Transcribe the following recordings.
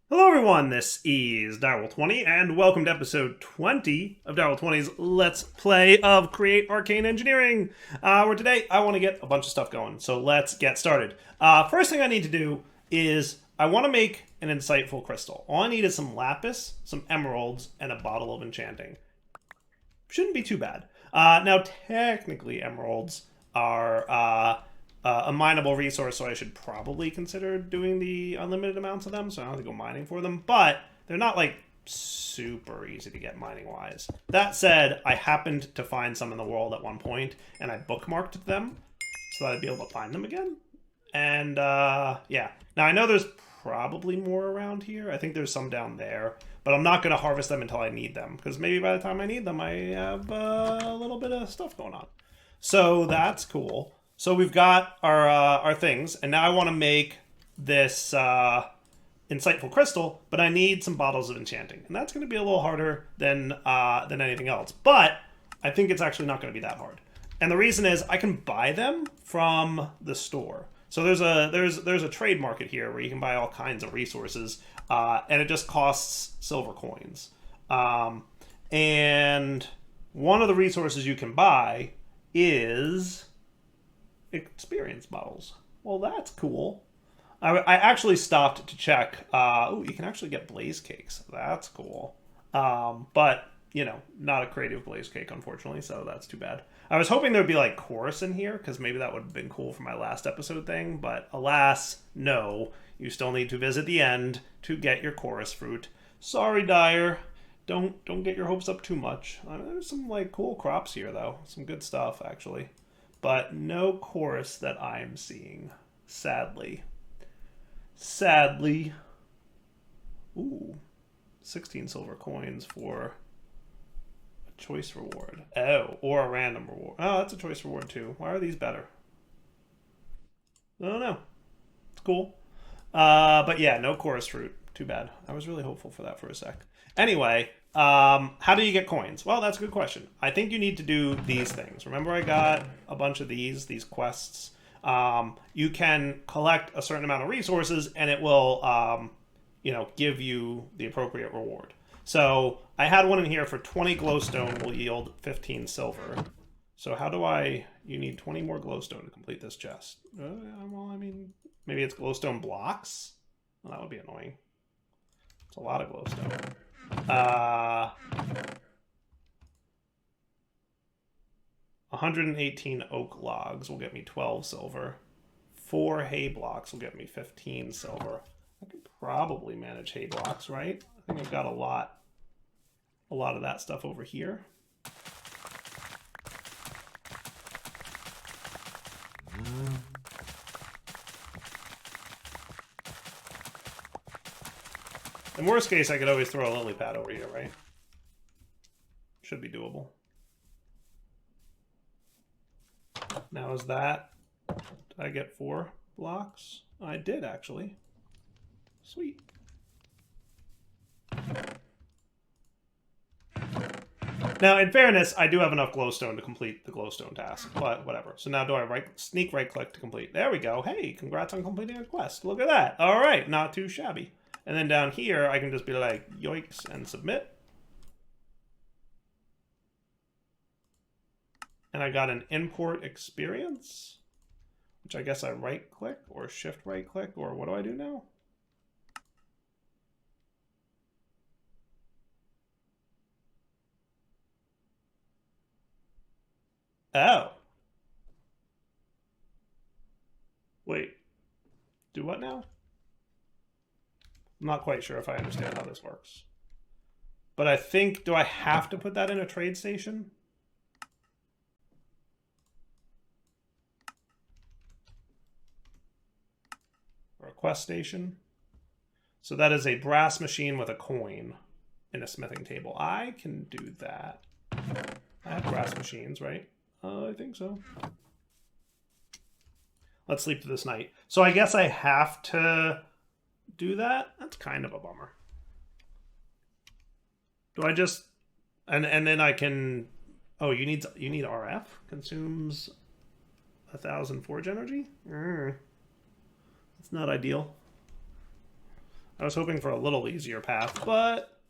Hello everyone, this is Ep20, and welcome to episode 20 of Ep20's Let's Play of Create Arcane Engineering, where today I want to get a bunch of stuff going, so let's get started. First thing I need to do is I want to make an insightful crystal. All I need is some lapis, some emeralds, and a bottle of enchanting. Shouldn't be too bad. Now, technically, emeralds are a mineable resource, so I should probably consider doing the unlimited amounts of them, so I don't have to go mining for them. But they're not like super easy to get mining wise. That said, I happened to find some in the world at one point, and I bookmarked them so that I'd be able to find them again. And yeah, now I know there's probably more around here. I think there's some down there, but I'm not going to harvest them until I need them, because maybe by the time I need them, I have a little bit of stuff going on. So that's cool. So we've got our things, and now I want to make this insightful crystal, but I need some bottles of enchanting, and that's going to be a little harder than anything else. But I think it's actually not going to be that hard, and the reason is I can buy them from the store. So there's a trade market here where you can buy all kinds of resources, and it just costs silver coins. And one of the resources you can buy is experience bottles. Well, that's cool. I actually stopped to check. Oh, you can actually get blaze cakes. That's cool. But you know, not a creative blaze cake, unfortunately, so that's too bad. I was hoping there'd be like chorus in here, because maybe that would have been cool for my last episode thing, but alas, no. You still need to visit the end to get your chorus fruit. Sorry, Dyer. Don't get your hopes up too much. There's some like cool crops here though. Some good stuff actually. But no chorus that I'm seeing. Sadly. Sadly. Ooh. 16 silver coins for choice reward. Oh, or a random reward. Oh, that's a choice reward too. Why are these better? I don't know. It's cool. But yeah, no chorus fruit. Too bad. I was really hopeful for that for a sec. Anyway, how do you get coins? Well, that's a good question. I think you need to do these things. Remember I got a bunch of these quests. You can collect a certain amount of resources and it will, give you the appropriate reward. So I had one in here for 20 glowstone will yield 15 silver. So how do you need 20 more glowstone to complete this chest. Well, I mean, maybe it's glowstone blocks? Well, that would be annoying. It's a lot of glowstone. 118 oak logs will get me 12 silver. 4 hay blocks will get me 15 silver. I could probably manage hay blocks, right? I think I've got a lot of that stuff over here. In worst case, I could always throw a lily pad over here, right? Should be doable. Now is that... Did I get 4 blocks? I did, actually. Sweet. Now, in fairness, I do have enough glowstone to complete the glowstone task, but whatever. So now do I sneak right-click to complete? There we go. Hey, congrats on completing a quest. Look at that. All right, not too shabby. And then down here, I can just be like, yoinks, and submit. And I got an import experience, which I guess I right-click or shift right-click, or what do I do now? Oh. Wait. Do what now? I'm not quite sure if I understand how this works. But I think, do I have to put that in a trade station? Or a quest station? So that is a brass machine with a coin in a smithing table. I can do that. I have brass machines, right? I think so. Let's sleep to this night. So I guess I have to do that? That's kind of a bummer. Do I just... And then I can... Oh, you need RF? Consumes 1,000 forge energy? It's not ideal. I was hoping for a little easier path, but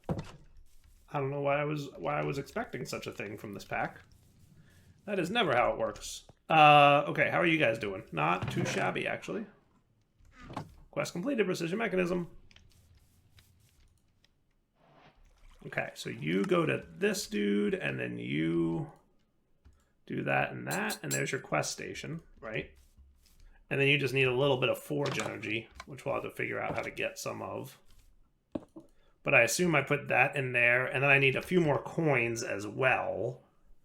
I don't know why I was expecting such a thing from this pack. That is never how it works. Okay, how are you guys doing? Not too shabby, actually. Quest completed, precision mechanism. Okay, so you go to this dude, and then you do that, and there's your quest station, right? And then you just need a little bit of forge energy, which we'll have to figure out how to get some of. But I assume I put that in there, and then I need a few more coins as well.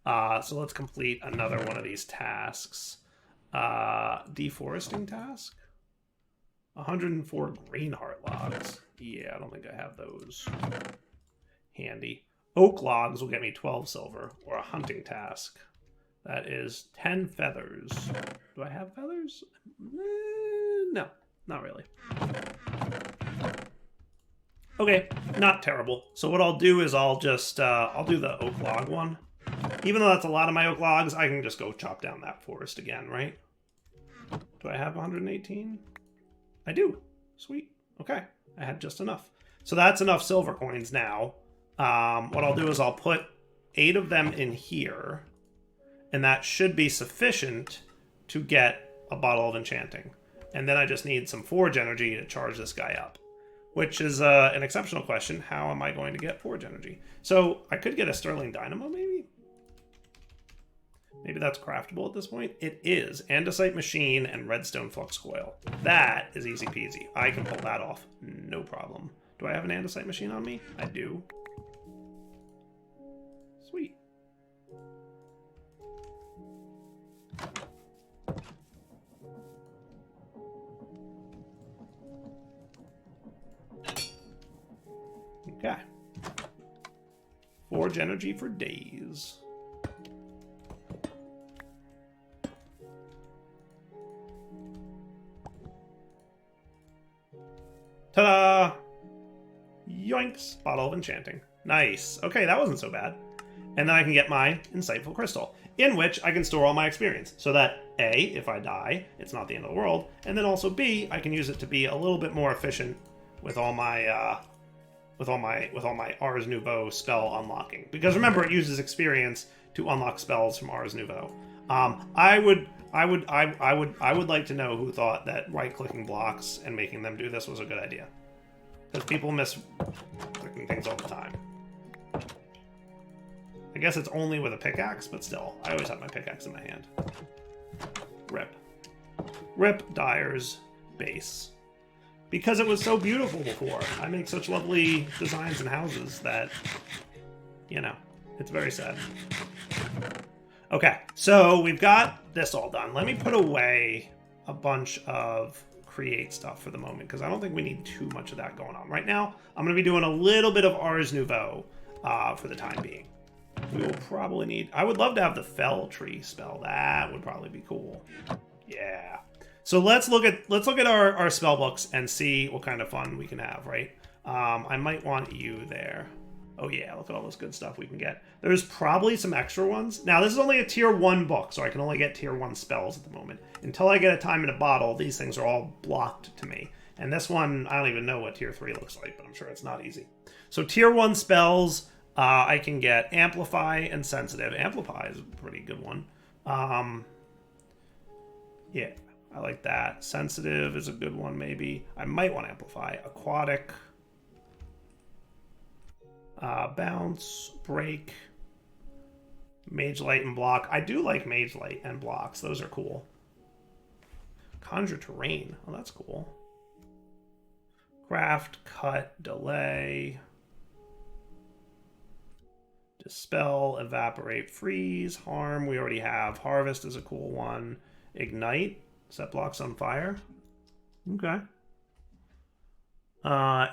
So let's complete another one of these tasks. Deforesting task? 104 green heart logs. Yeah, I don't think I have those handy. Oak logs will get me 12 silver, or a hunting task. That is 10 feathers. Do I have feathers? No, not really. Okay, not terrible. So what I'll do is I'll just, I'll do the oak log one. Even though that's a lot of my oak logs, I can just go chop down that forest again, right? Do I have 118? I do. Sweet. Okay, I had just enough. So that's enough silver coins now. What I'll do is I'll put 8 of them in here, and that should be sufficient to get a bottle of enchanting. And then I just need some forge energy to charge this guy up, which is an exceptional question. How am I going to get forge energy? So I could get a sterling dynamo, maybe? Maybe that's craftable at this point. It is. Andesite machine and redstone flux coil. That is easy peasy. I can pull that off. No problem. Do I have an andesite machine on me? I do. Sweet. Okay. Forge energy for days. Ta-da! Yoinks! Bottle of enchanting. Nice. Okay, that wasn't so bad. And then I can get my insightful crystal, in which I can store all my experience, so that A, if I die, it's not the end of the world, and then also B, I can use it to be a little bit more efficient with all my with all my Ars Nouveau spell unlocking. Because remember, it uses experience to unlock spells from Ars Nouveau. I would like to know who thought that right-clicking blocks and making them do this was a good idea. Because people miss clicking things all the time. I guess it's only with a pickaxe, but still, I always have my pickaxe in my hand. Rip. Rip Dyer's base. Because it was so beautiful before. I make such lovely designs and houses that, you know, it's very sad. Okay, so we've got this all done. Let me put away a bunch of create stuff for the moment, because I don't think we need too much of that going on. Right now, I'm going to be doing a little bit of Ars Nouveau for the time being. We will probably need... I would love to have the Fell Tree spell. That would probably be cool. Yeah. So let's look at our spell books and see what kind of fun we can have, right? I might want you there. Oh yeah, look at all this good stuff we can get. There's probably some extra ones. Now, this is only a tier 1 book, so I can only get tier 1 spells at the moment. Until I get a time in a bottle, these things are all blocked to me. And this one, I don't even know what tier 3 looks like, but I'm sure it's not easy. So tier 1 spells, I can get Amplify and Sensitive. Amplify is a pretty good one. Yeah, I like that. Sensitive is a good one, maybe. I might want Amplify. Aquatic. Bounce, Break, Mage Light, and Block. I do like Mage Light and Blocks. Those are cool. Conjure Terrain. Oh, that's cool. Craft, Cut, Delay. Dispel, Evaporate, Freeze, Harm. We already have. Harvest is a cool one. Ignite. Set blocks on fire. Okay.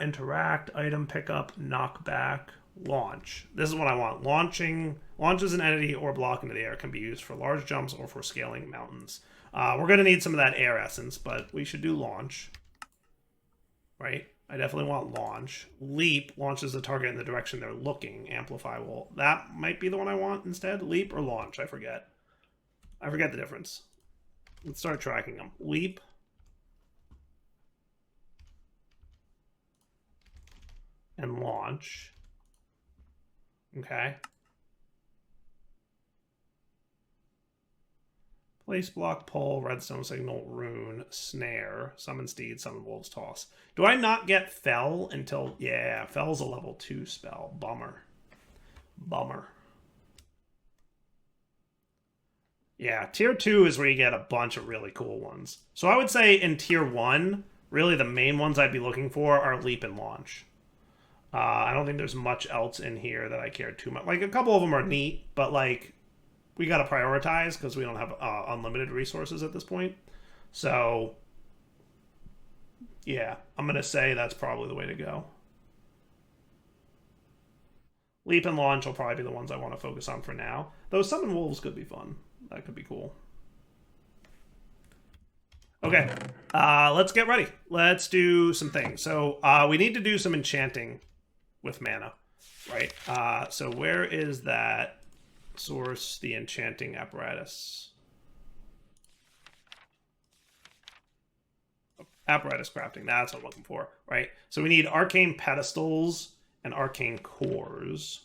Interact, item pickup, knockback, launch. This is what I want. Launches an entity or block into the air. Can be used for large jumps or for scaling mountains. We're going to need some of that air essence, but we should do launch. Right? I definitely want launch. Leap launches the target in the direction they're looking. Amplify will... That might be the one I want instead. Leap or launch? I forget. I forget the difference. Let's start tracking them. Leap. and launch. Okay. Place, block, pull, redstone signal, rune, snare, summon steed, summon wolves, toss. Do I not get fell until... Yeah, fell's a level 2 spell. Bummer. Bummer. Yeah, tier 2 is where you get a bunch of really cool ones. So I would say in tier 1, really the main ones I'd be looking for are leap and launch. I don't think there's much else in here that I care too much. Like, a couple of them are neat, but like... we got to prioritize because we don't have unlimited resources at this point. So, yeah, I'm going to say that's probably the way to go. Leap and launch will probably be the ones I want to focus on for now. Though summon wolves could be fun. That could be cool. Okay, let's get ready. Let's do some things. So we need to do some enchanting with mana, right? So where is that? Source, the enchanting apparatus. Apparatus crafting, that's what I'm looking for, right? So we need arcane pedestals and arcane cores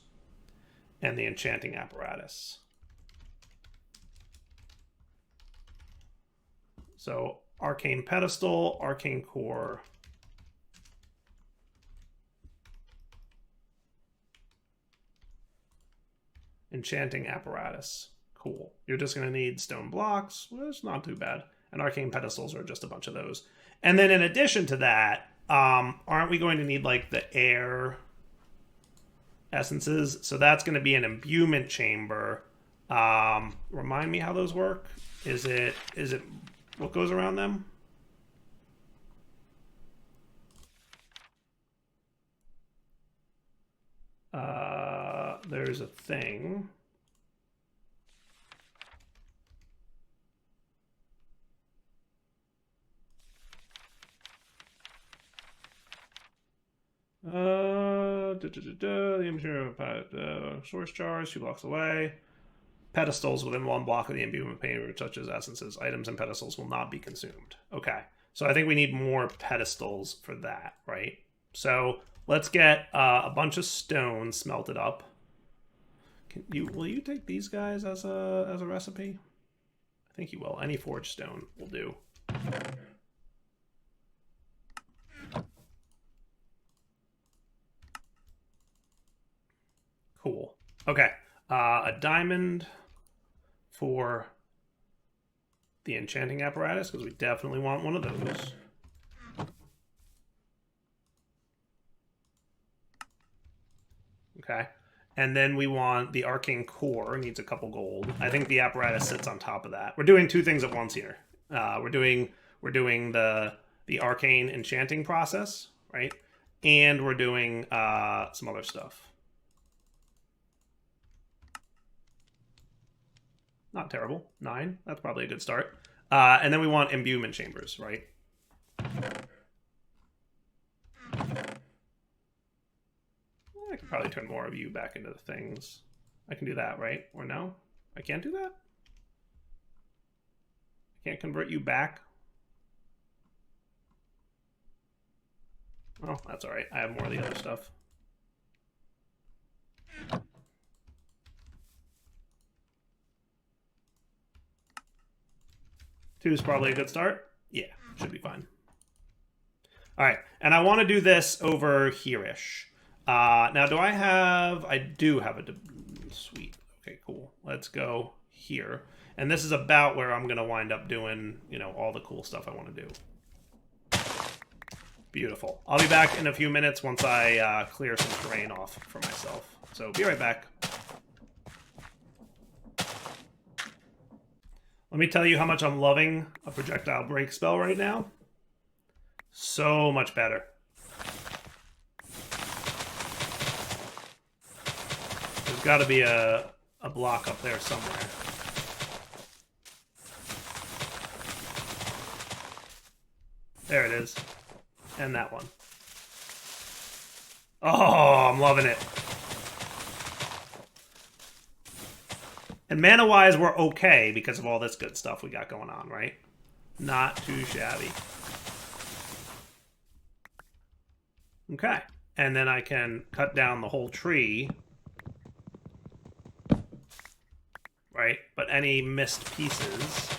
and the enchanting apparatus. So arcane pedestal, arcane core. Enchanting apparatus. Cool. You're just going to need stone blocks. Well, it's not too bad. And arcane pedestals are just a bunch of those. And then in addition to that, aren't we going to need like the air essences? So that's going to be an imbuement chamber. Remind me how those work. Is it what goes around them? There's a thing. The immaterial source jars 2 blocks away. Pedestals within 1 block of the imbuement chamber, such as essences, items, and pedestals will not be consumed. Okay, so I think we need more pedestals for that, right? So let's get a bunch of stone smelted up. Will you take these guys as a recipe? I think you will. Any forged stone will do. Cool. Okay. A diamond for the enchanting apparatus, because we definitely want one of those. Okay. And then we want the arcane core, needs a couple gold. I think the apparatus sits on top of that. We're doing 2 things at once here. We're doing the arcane enchanting process, right? And we're doing some other stuff. Not terrible. 9. That's probably a good start. And then we want imbuement chambers, right? I could probably turn more of you back into the things. I can do that, right? Or no? I can't do that? I can't convert you back? Oh, that's alright. I have more of the other stuff. Two is probably a good start. Yeah, should be fine. All right, and I want to do this over here-ish. Now, do I have... I do have a... Sweet. Okay, cool. Let's go here. And this is about where I'm going to wind up doing, you know, all the cool stuff I want to do. Beautiful. I'll be back in a few minutes once I clear some terrain off for myself. So, be right back. Let me tell you how much I'm loving a projectile break spell right now. So much better. There's got to be a block up there somewhere. There it is. And that one. Oh, I'm loving it. And mana-wise, we're okay because of all this good stuff we got going on, right? Not too shabby. Okay. and then I can cut down the whole tree. Right? But any missed pieces...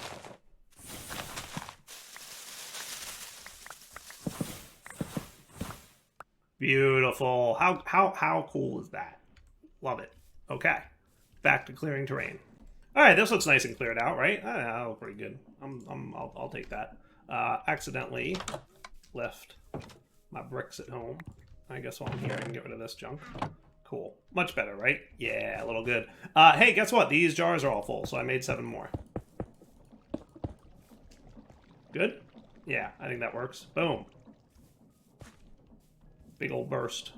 Beautiful. How cool is that? Love it. Okay. Back to clearing terrain. All right, this looks nice and cleared out, right? That looks pretty good. I'll take that. Accidentally left my bricks at home. I guess while I'm here, I can get rid of this junk. Cool. Much better, right? Yeah, a little good. Hey, guess what? These jars are all full, so I made 7 more. Good? Yeah, I think that works. Boom. Big old burst.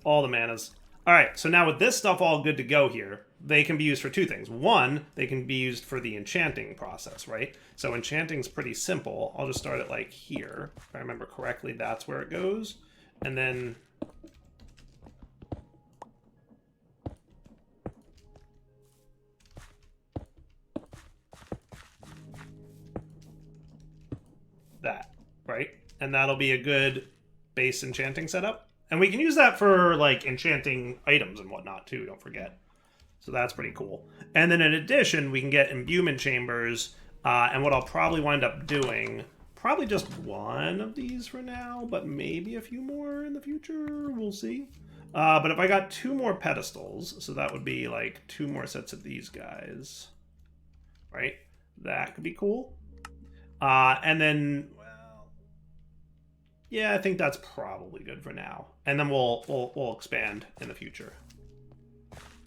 All the manas. All right, so now with this stuff all good to go here, they can be used for 2 things. One, they can be used for the enchanting process, right? So enchanting's pretty simple. I'll just start it like here. If I remember correctly, that's where it goes. And then... that, right? And that'll be a good base enchanting setup. And we can use that for, like, enchanting items and whatnot, too, don't forget. So that's pretty cool. And then in addition, we can get imbuement chambers, and what I'll probably wind up doing, probably just 1 of these for now, but maybe a few more in the future, we'll see. But if I got 2 more pedestals, so that would be, like, 2 more sets of these guys, right? That could be cool. And then... yeah, I think that's probably good for now. And then we'll expand in the future.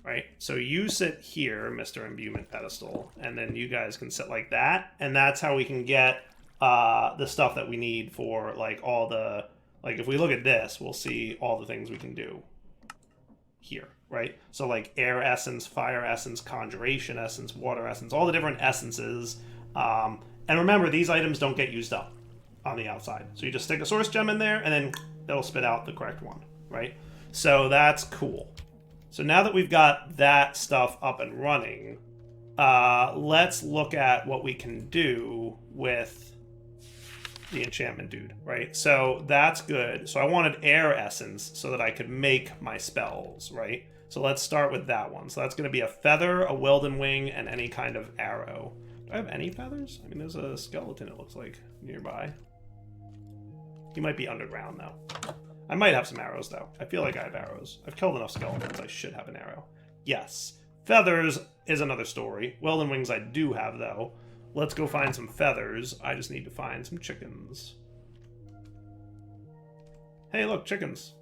Right? So you sit here, Mr. Imbuement Pedestal, and then you guys can sit like that, and that's how we can get the stuff that we need for, like, all the... like, if we look at this, we'll see all the things we can do here, right? So, like, air essence, fire essence, conjuration essence, water essence, all the different essences. And remember, these items don't get used up on the outside. So you just stick a source gem in there, and then it'll spit out the correct one, right? So that's cool. So now that we've got that stuff up and running, let's look at what we can do with the enchantment dude, right? So that's good. So I wanted air essence so that I could make my spells, right? So let's start with that one. So that's going to be a feather, a Wilden Wing, and any kind of arrow. Do I have any feathers? I mean, there's a skeleton, it looks like, nearby. He might be underground, though. I might have some arrows, though. I feel like I have arrows. I've killed enough skeletons, I should have an arrow. Yes. Feathers is another story. Wilden Wings I do have, though. Let's go find some feathers. I just need to find some chickens. Hey, look, chickens.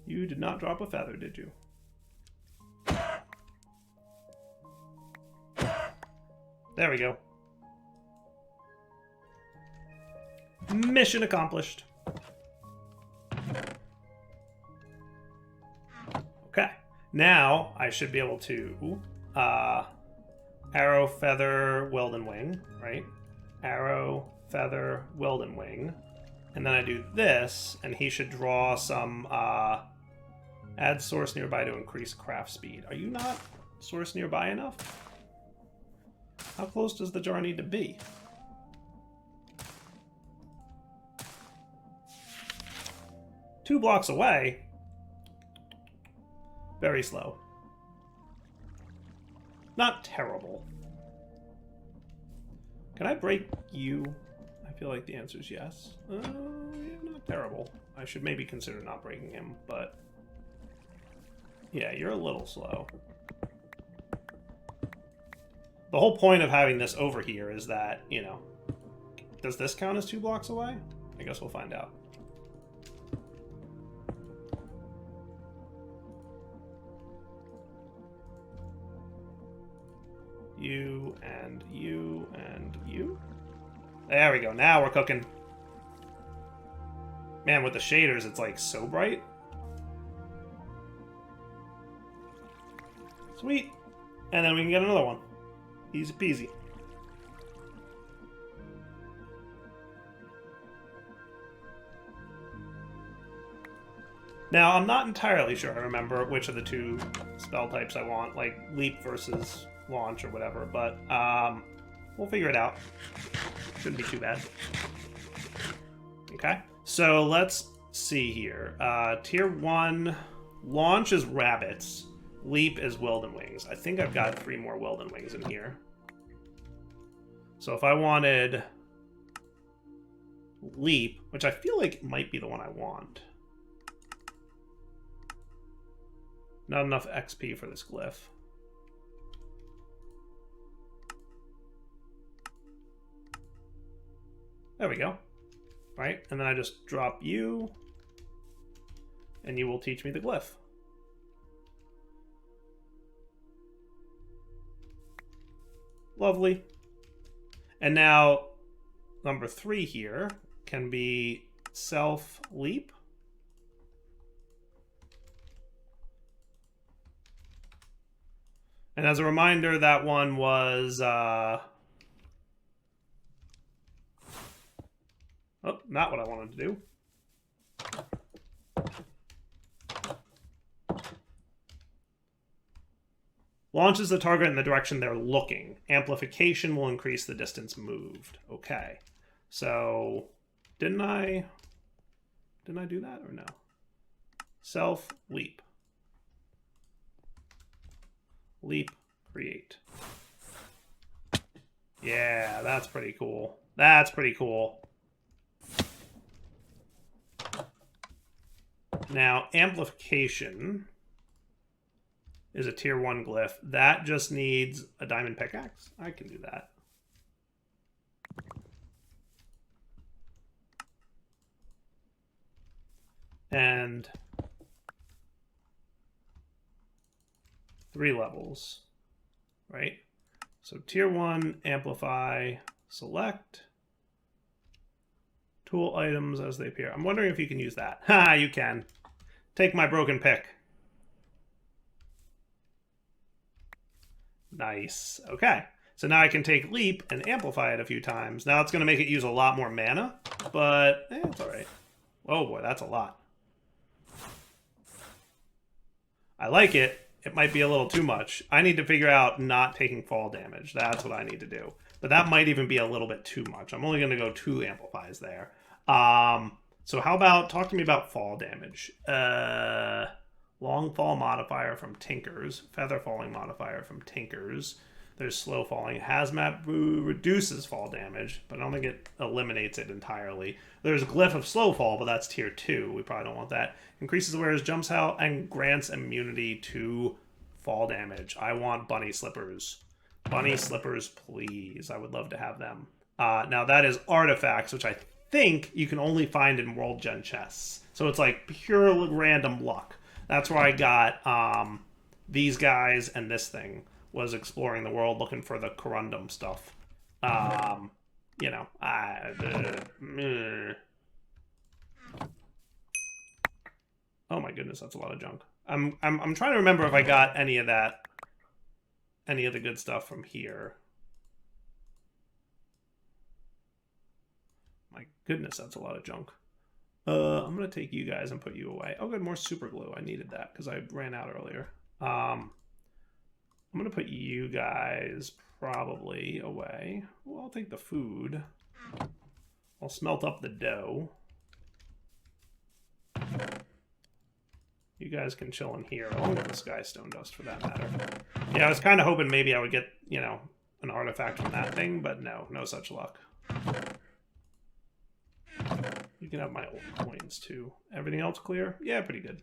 You did not drop a feather, did you? There we go. Mission accomplished. Okay. Now I should be able to arrow, feather, Wilden Wing, right? Arrow, feather, Wilden Wing. And then I do this, and he should draw some add source nearby to increase craft speed. Are you not source nearby enough? How close does the jar need to be? Two blocks away? Very slow. Not terrible. Can I break you? I feel like the answer is yes. Yeah, not terrible. I should maybe consider not breaking him, but... yeah, you're a little slow. The whole point of having this over here is that, you know... does this count as 2 blocks away? I guess we'll find out. You, and you, and you. There we go. Now we're cooking. Man, with the shaders, it's like so bright. Sweet. And then we can get another one. Easy peasy. Now, I'm not entirely sure I remember which of the 2 spell types I want, like leap versus launch or whatever, but we'll figure it out. Shouldn't be too bad. Okay, so let's see here. Tier 1, launch is rabbits. Leap is Wilden Wings. I think I've got 3 more Wilden Wings in here. So if I wanted Leap, which I feel like might be the one I want. Not enough XP for this glyph. There we go. Right, and then I just drop you, and you will teach me the glyph. Lovely. And now, number 3 here can be self-leap. And as a reminder, that one was... oh, not what I wanted to do. Launches the target in the direction they're looking. Amplification will increase the distance moved. Okay. So, didn't I do that or no? Self-leap. Leap, create. Yeah, that's pretty cool. That's pretty cool. Now, amplification is a tier 1 glyph. That just needs a diamond pickaxe. I can do that. And 3 levels, right? So tier 1, amplify, select, tool items as they appear. I'm wondering if you can use that. Ha, you can. Take my broken pick. Nice. Okay. So now I can take leap and amplify it a few times. Now it's going to make it use a lot more mana, but it's all right. Oh boy, that's a lot. I like it. It might be a little too much. I need to figure out not taking fall damage. That's what I need to do. But that might even be a little bit too much. I'm only going to go 2 amplifies there. So how about, talk to me about fall damage. Long fall modifier from Tinkers. Feather falling modifier from Tinkers. There's slow falling. Hazmat reduces fall damage, but I don't think it eliminates it entirely. There's Glyph of slow fall, but that's tier 2. We probably don't want that. Increases awareness, jumps out, and grants immunity to fall damage. I want bunny slippers. Bunny slippers, please. I would love to have them. Now that is artifacts, which I think you can only find in World Gen chests. So it's like pure random luck. That's where I got these guys and this thing. Was exploring the world looking for the corundum stuff. You know, oh my goodness, that's a lot of junk. I'm trying to remember if I got any of that, any of the good stuff from here. My goodness, that's a lot of junk. I'm gonna take you guys and put you away. Oh, good, more super glue. I needed that because I ran out earlier. I'm going to put you guys probably away. Well, I'll take the food. I'll smelt up the dough. You guys can chill in here, along with the sky stone dust for that matter. Yeah, I was kind of hoping maybe I would get, you know, an artifact from that thing, but no, no such luck. You can have my old coins too. Everything else clear? Yeah, pretty good.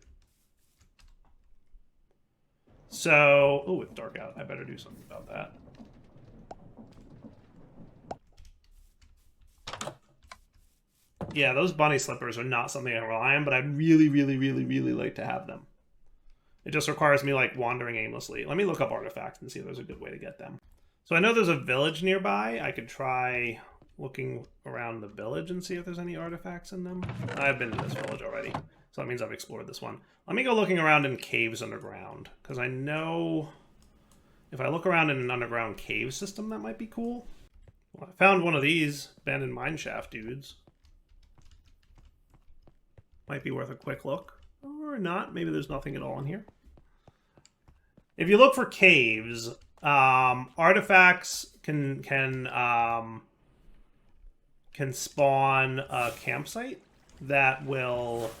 So, oh, it's dark out. I better do something about that. Yeah, those bunny slippers are not something I rely on, but I'd really, really, really, really like to have them. It just requires me, like, wandering aimlessly. Let me look up artifacts and see if there's a good way to get them. So I know there's a village nearby. I could try looking around the village and see if there's any artifacts in them. I've been to this village already. So that means I've explored this one. Let me go looking around in caves underground. Because I know if I look around in an underground cave system, that might be cool. Well, I found one of these abandoned mineshaft dudes. Might be worth a quick look. Or not. Maybe there's nothing at all in here. If you look for caves, artifacts can spawn a campsite. that will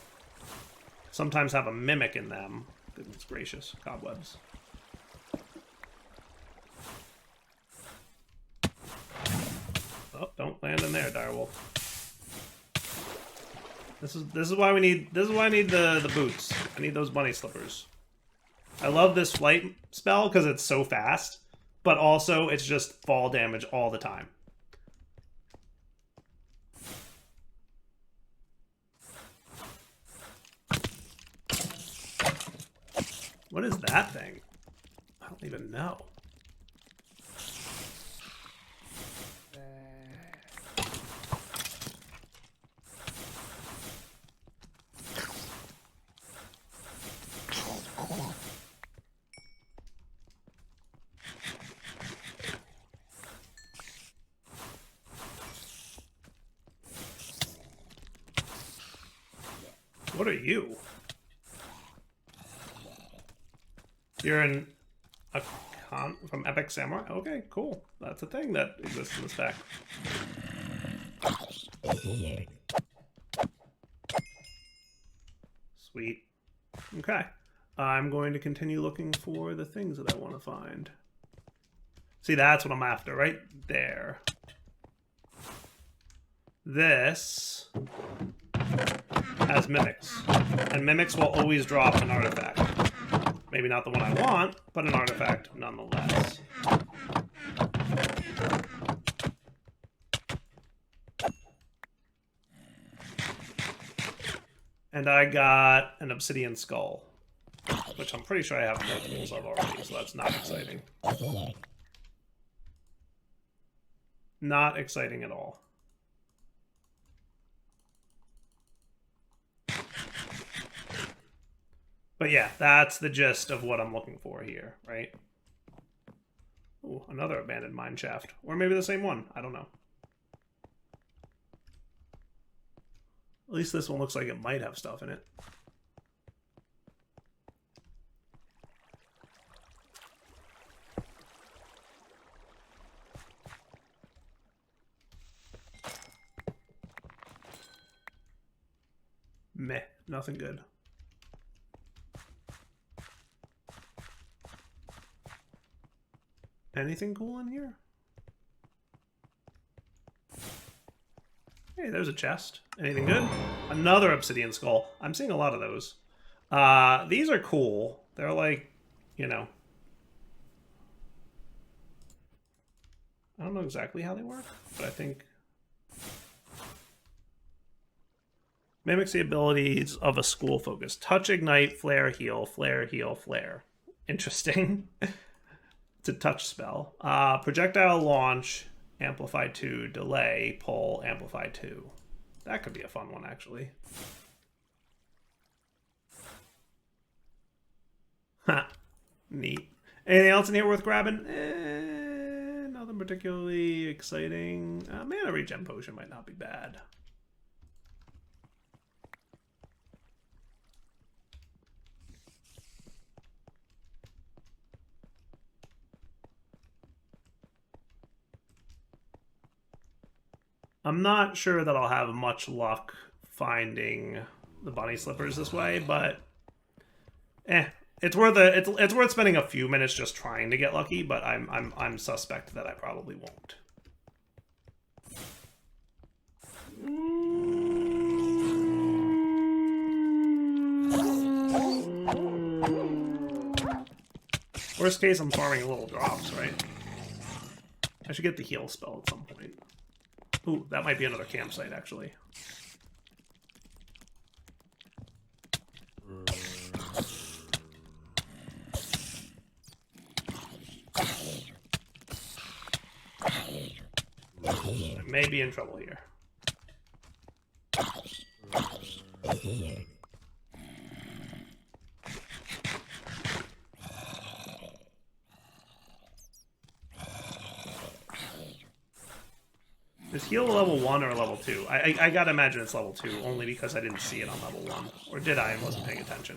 sometimes have a mimic in them. Goodness gracious, cobwebs. Oh, don't land in there, direwolf. This is why we need I need the boots. I need those bunny slippers. I love this flight spell because it's so fast, but also it's just fall damage all the time. What is that thing? I don't even know. What are you? You're an Arcane from Epic Samurai? Okay, cool. That's a thing that exists in this pack. Sweet. Okay. I'm going to continue looking for the things that I want to find. See, that's what I'm after, right there. This has mimics. And mimics will always drop an artifact. Maybe not the one I want, but an artifact nonetheless. And I got an obsidian skull, which I'm pretty sure I have multiples of already, so that's not exciting. Not exciting at all. But yeah, that's the gist of what I'm looking for here, right? Ooh, another abandoned mine shaft. Or maybe the same one. I don't know. At least this one looks like it might have stuff in it. Meh, nothing good. Anything cool in here? Hey, there's a chest. Anything good? Another obsidian skull. I'm seeing a lot of those. These are cool. They're like, you know, I don't know exactly how they work, but I think mimics the abilities of a school focus. Touch, ignite, flare, heal, flare, heal, flare. Interesting. It's a touch spell. Projectile launch, amplify 2, delay, pull, amplify 2. That could be a fun one, actually. Ha. Neat. Anything else in here worth grabbing? Nothing particularly exciting. Mana regen potion might not be bad. I'm not sure that I'll have much luck finding the bunny slippers this way, but it's worth it's worth spending a few minutes just trying to get lucky, but I'm suspect that I probably won't. Worst case, I'm farming little drops, right? I should get the heal spell at some point. Ooh, that might be another campsite, actually. I may be in trouble here. Is heal level 1 or level 2? I gotta imagine it's level 2, only because I didn't see it on level 1. Or did I and wasn't paying attention?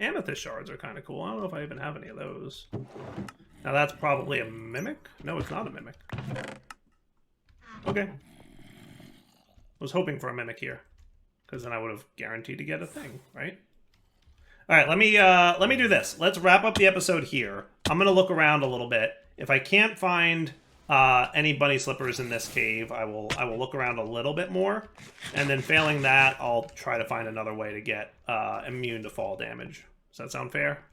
Amethyst shards are kind of cool. I don't know if I even have any of those. Now that's probably a mimic? No, it's not a mimic. Okay. Was hoping for a mimic here, because then I would have guaranteed to get a thing, right? All right, let me do this. Let's wrap up the episode here. I'm gonna look around a little bit. If I can't find any bunny slippers in this cave, I will look around a little bit more, and then failing that, I'll try to find another way to get immune to fall damage. Does that sound fair?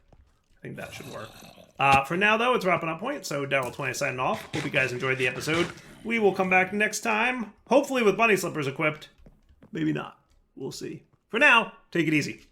I think that should work. For now, though, it's wrapping up point, so Daryl20 signing off. Hope you guys enjoyed the episode. We will come back next time, hopefully with bunny slippers equipped. Maybe not. We'll see. For now, take it easy.